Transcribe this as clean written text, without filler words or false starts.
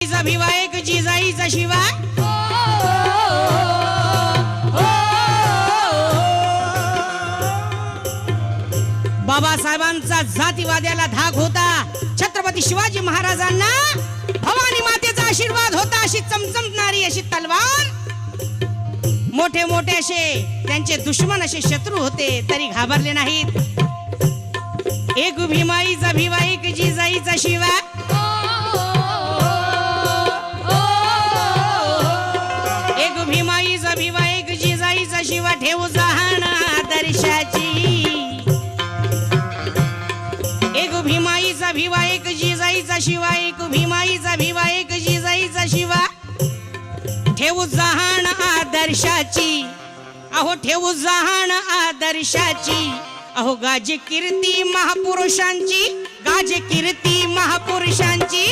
भिवा एक जिजाईचा शिवा बाबासाहेबांचा जातीवाद्याला धाक होता. छत्रपती शिवाजी महाराजांना भवानी मातेचा आशीर्वाद होता. अशी चमचमणारी अशी तलवार. मोठे मोठे असे त्यांचे दुश्मन असे शत्रू होते तरी घाबरले नाहीत. एक भीमाईचा भिवा एक जिजाईचा शिवा एक भीमाईचा भिवा एक जिजाईचा शिवा ठेवू जहान आदर्शाची. एक भीमाईचा भिवा एक जिजाईचा शिवा एक भीमाईचा भिवा एक जिजाईचा शिवा ठेवू जहान आदर्शाची. अहो ठेवू जहान आदर्शाची. अहो गाजे कीर्ती महापुरुषांची गाजे कीर्ती महापुरुषांची.